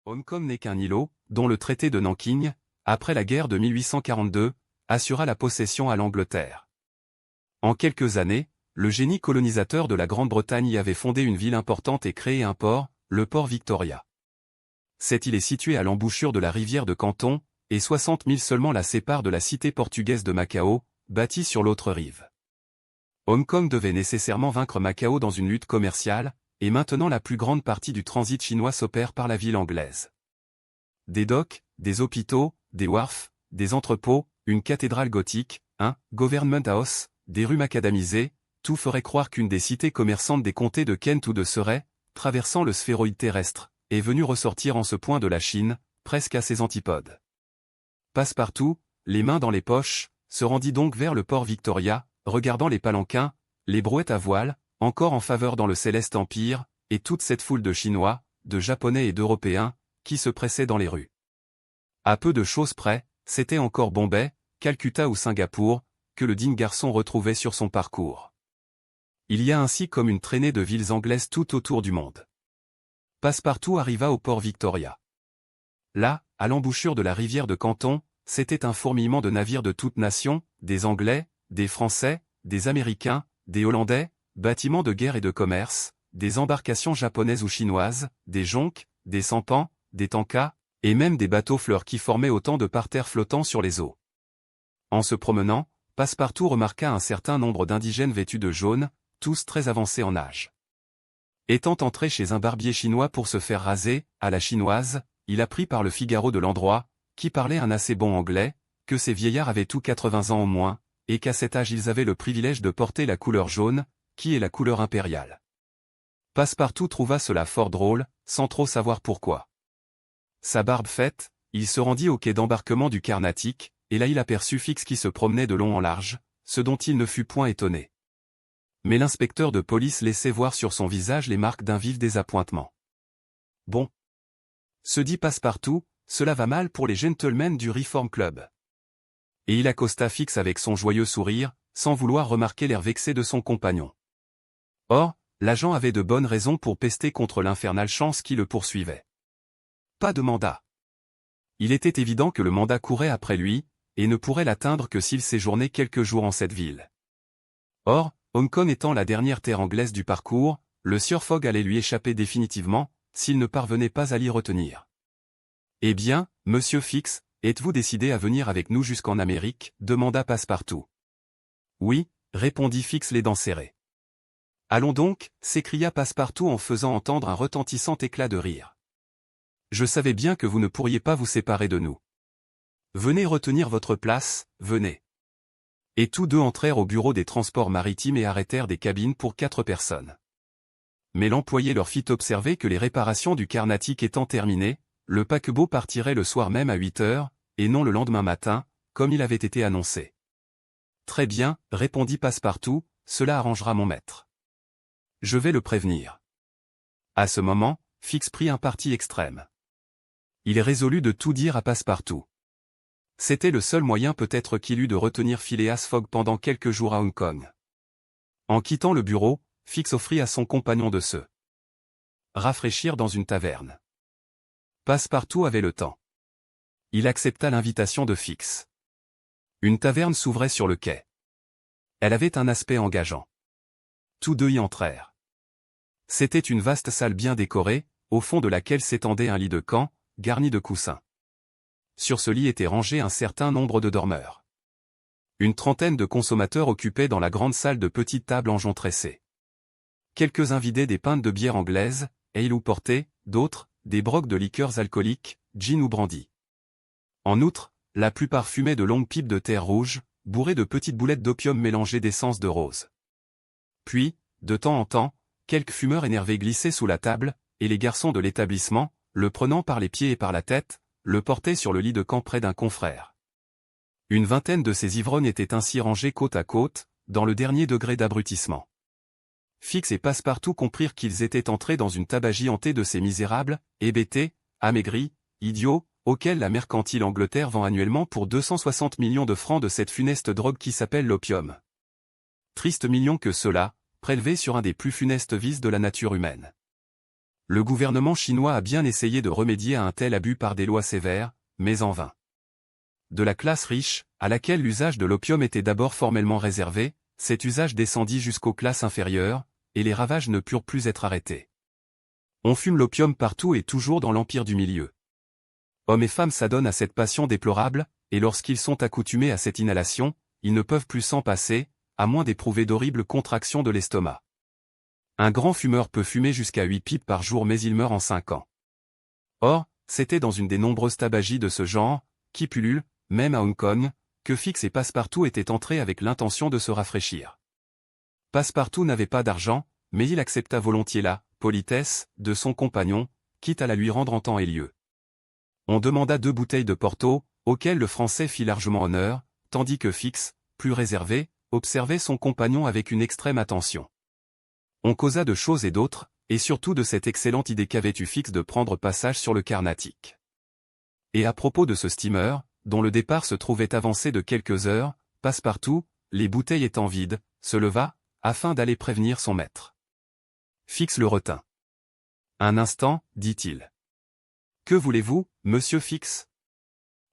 Hong Kong n'est qu'un îlot, dont le traité de Nanking, après la guerre de 1842, assura la possession à l'Angleterre. En quelques années, le génie colonisateur de la Grande-Bretagne y avait fondé une ville importante et créé un port, le port Victoria. Cette île est située à l'embouchure de la rivière de Canton, et 60 000 seulement la séparent de la cité portugaise de Macao, bâtie sur l'autre rive. Hong Kong devait nécessairement vaincre Macao dans une lutte commerciale, et maintenant la plus grande partie du transit chinois s'opère par la ville anglaise. Des docks, des hôpitaux, des wharfs, des entrepôts, une cathédrale gothique, un Government House, des rues macadamisées, tout ferait croire qu'une des cités commerçantes des comtés de Kent ou de Surrey, traversant le sphéroïde terrestre, est venue ressortir en ce point de la Chine, presque à ses antipodes. Passepartout, les mains dans les poches, se rendit donc vers le port Victoria, regardant les palanquins, les brouettes à voile, encore en faveur dans le céleste empire, et toute cette foule de Chinois, de Japonais et d'Européens, qui se pressaient dans les rues. À peu de choses près, c'était encore Bombay, Calcutta ou Singapour, que le digne garçon retrouvait sur son parcours. Il y a ainsi comme une traînée de villes anglaises tout autour du monde. Passepartout arriva au port Victoria. Là, à l'embouchure de la rivière de Canton, c'était un fourmillement de navires de toutes nations, des Anglais, des Français, des Américains, des Hollandais, bâtiments de guerre et de commerce, des embarcations japonaises ou chinoises, des jonques, des sampans, des tankas, et même des bateaux-fleurs qui formaient autant de parterres flottants sur les eaux. En se promenant, Passepartout remarqua un certain nombre d'indigènes vêtus de jaune, tous très avancés en âge. Étant entré chez un barbier chinois pour se faire raser, à la chinoise, il apprit par le Figaro de l'endroit, qui parlait un assez bon anglais, que ces vieillards avaient tous 80 ans au moins, et qu'à cet âge ils avaient le privilège de porter la couleur jaune, qui est la couleur impériale. Passepartout trouva cela fort drôle, sans trop savoir pourquoi. Sa barbe faite, il se rendit au quai d'embarquement du Carnatic, et là il aperçut Fix qui se promenait de long en large, ce dont il ne fut point étonné. Mais l'inspecteur de police laissait voir sur son visage les marques d'un vif désappointement. Bon, se dit Passepartout, cela va mal pour les gentlemen du Reform Club. Et il accosta Fix avec son joyeux sourire, sans vouloir remarquer l'air vexé de son compagnon. Or, l'agent avait de bonnes raisons pour pester contre l'infernale chance qui le poursuivait. Pas de mandat. Il était évident que le mandat courait après lui, et ne pourrait l'atteindre que s'il séjournait quelques jours en cette ville. Or, Hong Kong étant la dernière terre anglaise du parcours, le Sieur Fogg allait lui échapper définitivement, s'il ne parvenait pas à l'y retenir. « Eh bien, monsieur Fix, êtes-vous décidé à venir avec nous jusqu'en Amérique » demanda Passepartout. « Oui » répondit Fix les dents serrées. « Allons donc » s'écria Passepartout en faisant entendre un retentissant éclat de rire. « Je savais bien que vous ne pourriez pas vous séparer de nous. Venez retenir votre place, venez. » Et tous deux entrèrent au bureau des transports maritimes et arrêtèrent des cabines pour 4 personnes. Mais l'employé leur fit observer que les réparations du Carnatic étant terminées, le paquebot partirait le soir même à 8 heures, et non le lendemain matin, comme il avait été annoncé. « Très bien, » répondit Passepartout, « cela arrangera mon maître. Je vais le prévenir. » À ce moment, Fix prit un parti extrême. Il résolut de tout dire à Passepartout. C'était le seul moyen peut-être qu'il eût de retenir Phileas Fogg pendant quelques jours à Hong Kong. En quittant le bureau, Fix offrit à son compagnon de se rafraîchir dans une taverne. Passepartout avait le temps. Il accepta l'invitation de Fix. Une taverne s'ouvrait sur le quai. Elle avait un aspect engageant. Tous deux y entrèrent. C'était une vaste salle bien décorée, au fond de laquelle s'étendait un lit de camp, garni de coussins. Sur ce lit était rangé un certain nombre de dormeurs. Une trentaine de consommateurs occupaient dans la grande salle de petites tables en jonc tressé. Quelques-uns vidaient des pintes de bière anglaise, ale ou porter, d'autres, des brocs de liqueurs alcooliques, gin ou brandy. En outre, la plupart fumaient de longues pipes de terre rouge, bourrées de petites boulettes d'opium mélangées d'essence de rose. Puis, de temps en temps, quelques fumeurs énervés glissaient sous la table, et les garçons de l'établissement, le prenant par les pieds et par la tête, le portaient sur le lit de camp près d'un confrère. Une vingtaine de ces ivrognes étaient ainsi rangés côte à côte, dans le dernier degré d'abrutissement. Fix et Passepartout comprirent qu'ils étaient entrés dans une tabagie hantée de ces misérables, hébétés, amaigris, idiots, auxquels la mercantile Angleterre vend annuellement pour 260 millions de francs de cette funeste drogue qui s'appelle l'opium. Tristes millions que ceux-là, prélevés sur un des plus funestes vices de la nature humaine. Le gouvernement chinois a bien essayé de remédier à un tel abus par des lois sévères, mais en vain. De la classe riche, à laquelle l'usage de l'opium était d'abord formellement réservé, cet usage descendit jusqu'aux classes inférieures, et les ravages ne purent plus être arrêtés. On fume l'opium partout et toujours dans l'empire du milieu. Hommes et femmes s'adonnent à cette passion déplorable, et lorsqu'ils sont accoutumés à cette inhalation, ils ne peuvent plus s'en passer, à moins d'éprouver d'horribles contractions de l'estomac. Un grand fumeur peut fumer jusqu'à 8 pipes par jour mais il meurt en 5 ans. Or, c'était dans une des nombreuses tabagies de ce genre, qui pullulent, même à Hong Kong, que Fix et Passepartout étaient entrés avec l'intention de se rafraîchir. Passepartout n'avait pas d'argent, mais il accepta volontiers la politesse de son compagnon, quitte à la lui rendre en temps et lieu. On demanda 2 bouteilles de Porto, auxquelles le Français fit largement honneur, tandis que Fix, plus réservé, observait son compagnon avec une extrême attention. On causa de choses et d'autres, et surtout de cette excellente idée qu'avait eu Fix de prendre passage sur le Carnatic. Et à propos de ce steamer, dont le départ se trouvait avancé de quelques heures, Passepartout, les bouteilles étant vides, se leva, afin d'aller prévenir son maître. Fix le retint. Un instant, dit-il. Que voulez-vous, monsieur Fix?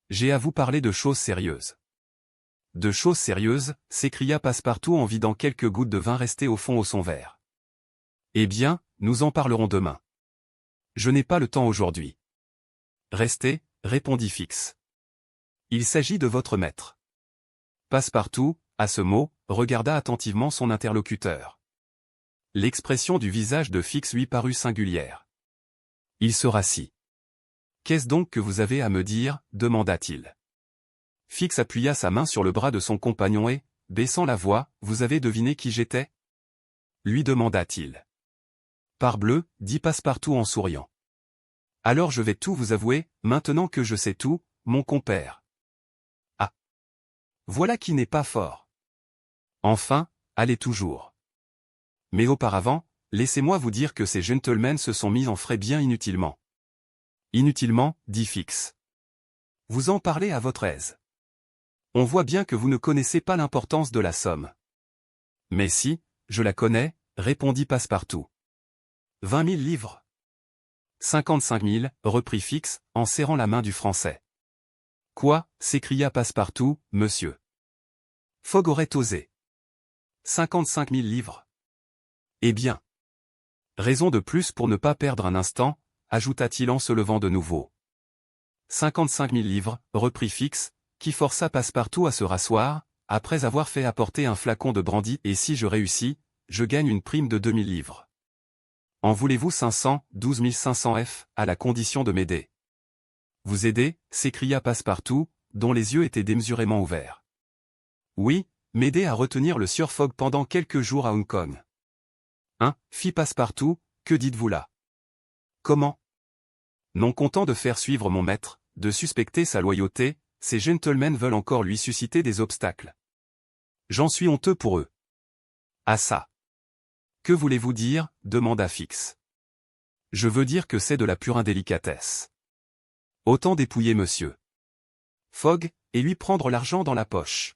J'ai à vous parler de choses sérieuses. De choses sérieuses, s'écria Passepartout en vidant quelques gouttes de vin restées au fond de son verre. Eh bien, nous en parlerons demain. Je n'ai pas le temps aujourd'hui. Restez, répondit Fix. Il s'agit de votre maître. Passepartout, à ce mot, regarda attentivement son interlocuteur. L'expression du visage de Fix lui parut singulière. Il se rassit. Qu'est-ce donc que vous avez à me dire, demanda-t-il. Fix appuya sa main sur le bras de son compagnon et, baissant la voix, vous avez deviné qui j'étais? Lui demanda-t-il. Parbleu, dit Passepartout en souriant. Alors je vais tout vous avouer, maintenant que je sais tout, mon compère. Ah. Voilà qui n'est pas fort. Enfin, allez toujours. Mais auparavant, laissez-moi vous dire que ces gentlemen se sont mis en frais bien inutilement. Inutilement, dit Fix. Vous en parlez à votre aise. On voit bien que vous ne connaissez pas l'importance de la somme. Mais si, je la connais, répondit Passepartout. 20 000 livres. 55 000, reprit Fix, en serrant la main du Français. Quoi, s'écria Passepartout, monsieur. Fogg aurait osé. 55 000 livres. Eh bien. Raison de plus pour ne pas perdre un instant, ajouta-t-il en se levant de nouveau. 55 000 livres, reprit Fix, qui força Passepartout à se rasseoir, après avoir fait apporter un flacon de brandy et si je réussis, je gagne une prime de 2 000 livres. En voulez-vous 500, 12 500 F, à la condition de m'aider. Vous aider, s'écria Passepartout, dont les yeux étaient démesurément ouverts. Oui, m'aider à retenir le sieur Fogg pendant quelques jours à Hong Kong. Hein, fit Passepartout, que dites-vous là? Comment? Non content de faire suivre mon maître, de suspecter sa loyauté, ces gentlemen veulent encore lui susciter des obstacles. J'en suis honteux pour eux. Ah ça! Que voulez-vous dire, demanda Fix. Je veux dire que c'est de la pure indélicatesse. Autant dépouiller monsieur Fogg, et lui prendre l'argent dans la poche.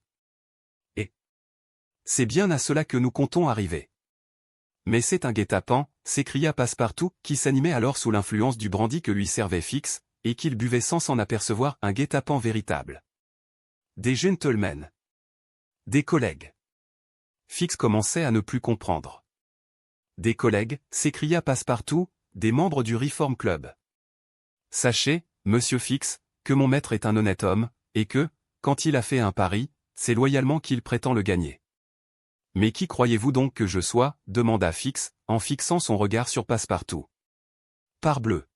Et c'est bien à cela que nous comptons arriver. Mais c'est un guet-apens, s'écria Passepartout, qui s'animait alors sous l'influence du brandy que lui servait Fix, et qu'il buvait sans s'en apercevoir, un guet-apens véritable. Des gentlemen. Des collègues. Fix commençait à ne plus comprendre. Des collègues, s'écria Passepartout, des membres du Reform Club. Sachez, monsieur Fix, que mon maître est un honnête homme, et que, quand il a fait un pari, c'est loyalement qu'il prétend le gagner. Mais qui croyez-vous donc que je sois, demanda Fix, en fixant son regard sur Passepartout. Parbleu.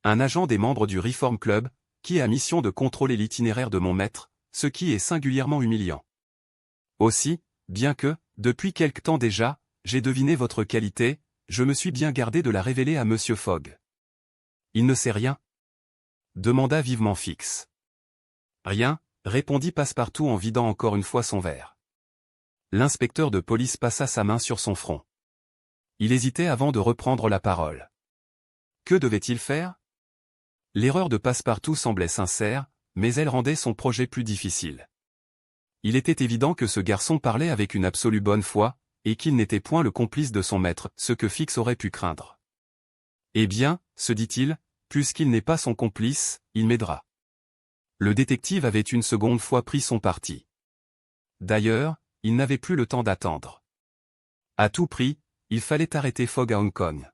Un agent des membres du Reform Club, qui a mission de contrôler l'itinéraire de mon maître, ce qui est singulièrement humiliant. Aussi, bien que, depuis quelque temps déjà, j'ai deviné votre qualité, je me suis bien gardé de la révéler à monsieur Fogg. Il ne sait rien? Demanda vivement Fix. Rien, répondit Passepartout en vidant encore une fois son verre. L'inspecteur de police passa sa main sur son front. Il hésitait avant de reprendre la parole. Que devait-il faire? L'erreur de Passepartout semblait sincère, mais elle rendait son projet plus difficile. Il était évident que ce garçon parlait avec une absolue bonne foi, et qu'il n'était point le complice de son maître, ce que Fix aurait pu craindre. Eh bien, se dit-il, puisqu'il n'est pas son complice, il m'aidera. Le détective avait une seconde fois pris son parti. D'ailleurs, il n'avait plus le temps d'attendre. À tout prix, il fallait arrêter Fogg à Hong Kong.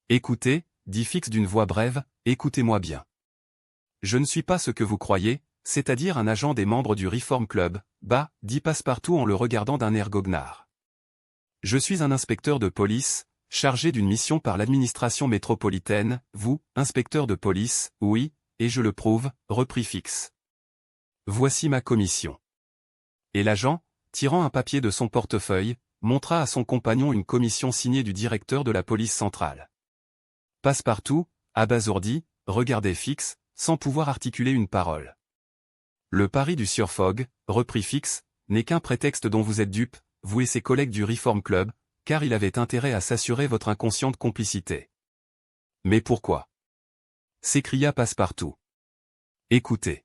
Écoutez, dit Fix d'une voix brève, écoutez-moi bien. Je ne suis pas ce que vous croyez, c'est-à-dire un agent des membres du Reform Club, bah, dit Passepartout en le regardant d'un air goguenard. Je suis un inspecteur de police, chargé d'une mission par l'administration métropolitaine, vous, inspecteur de police, oui, et je le prouve, reprit Fix. Voici ma commission. Et l'agent, tirant un papier de son portefeuille, montra à son compagnon une commission signée du directeur de la police centrale. Passepartout, abasourdi, regardait Fix, sans pouvoir articuler une parole. Le pari du sieur Fogg, reprit Fix, n'est qu'un prétexte dont vous êtes dupe, vous et ses collègues du Reform Club, car il avait intérêt à s'assurer votre inconsciente complicité. Mais pourquoi? S'écria Passepartout. Écoutez.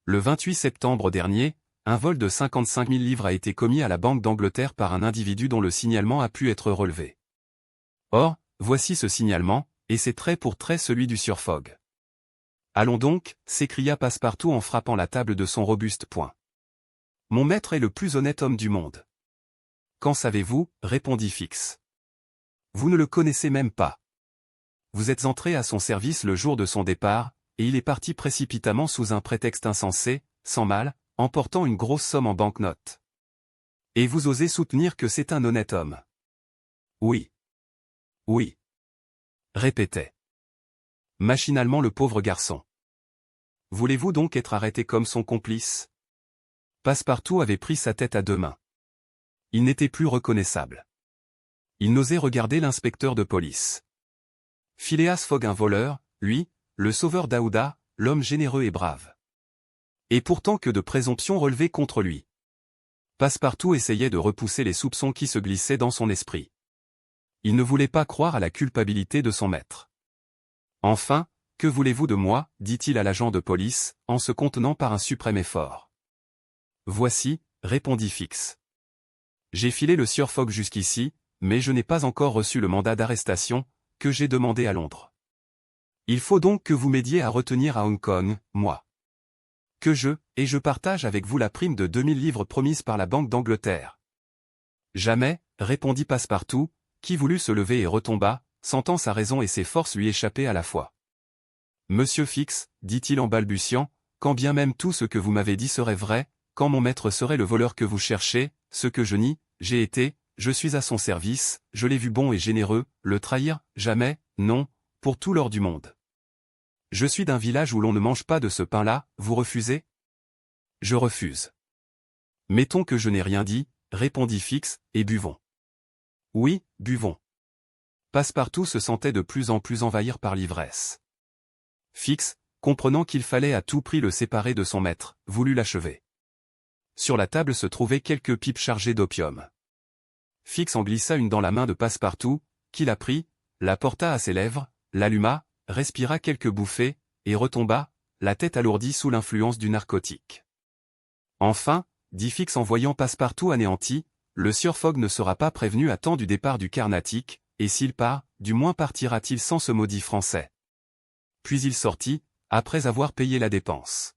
Le 28 septembre dernier, un vol de 55 000 livres a été commis à la Banque d'Angleterre par un individu dont le signalement a pu être relevé. Or, voici ce signalement, et c'est trait pour trait celui du sieur Fogg. Allons donc, s'écria Passepartout en frappant la table de son robuste poing. Mon maître est le plus honnête homme du monde. Qu'en savez-vous, répondit Fix. Vous ne le connaissez même pas. Vous êtes entré à son service le jour de son départ, et il est parti précipitamment sous un prétexte insensé, sans mal, emportant une grosse somme en banknotes. Et vous osez soutenir que c'est un honnête homme. Oui. Oui. Répétait machinalement le pauvre garçon. Voulez-vous donc être arrêté comme son complice? Passepartout avait pris sa tête à deux mains. Il n'était plus reconnaissable. Il n'osait regarder l'inspecteur de police. Phileas Fogg un voleur, lui, le sauveur d'Aouda, l'homme généreux et brave. Et pourtant que de présomptions relevées contre lui. Passepartout essayait de repousser les soupçons qui se glissaient dans son esprit. Il ne voulait pas croire à la culpabilité de son maître. Enfin, que voulez-vous de moi, dit-il à l'agent de police, en se contenant par un suprême effort. Voici, répondit Fix. J'ai filé le sieur Fogg jusqu'ici, mais je n'ai pas encore reçu le mandat d'arrestation, que j'ai demandé à Londres. Il faut donc que vous m'aidiez à retenir à Hong Kong, moi. Que je partage avec vous la prime de 2000 livres promise par la Banque d'Angleterre. Jamais, répondit Passepartout, qui voulut se lever et retomba, sentant sa raison et ses forces lui échapper à la fois. Monsieur Fix, dit-il en balbutiant, quand bien même tout ce que vous m'avez dit serait vrai, quand mon maître serait le voleur que vous cherchez, ce que je nie, j'ai été, je suis à son service, je l'ai vu bon et généreux, le trahir, jamais, non, pour tout l'or du monde. Je suis d'un village où l'on ne mange pas de ce pain-là, vous refusez? Je refuse. Mettons que je n'ai rien dit, répondit Fix, et buvons. Oui, buvons. Passepartout se sentait de plus en plus envahir par l'ivresse. Fix, comprenant qu'il fallait à tout prix le séparer de son maître, voulut l'achever. Sur la table se trouvaient quelques pipes chargées d'opium. Fix en glissa une dans la main de Passepartout, qui la prit, la porta à ses lèvres, l'alluma, respira quelques bouffées, et retomba, la tête alourdie sous l'influence du narcotique. Enfin, dit Fix en voyant Passepartout anéanti, le sieur Fogg ne sera pas prévenu à temps du départ du Carnatic, et s'il part, du moins partira-t-il sans ce maudit français. Puis il sortit, après avoir payé la dépense.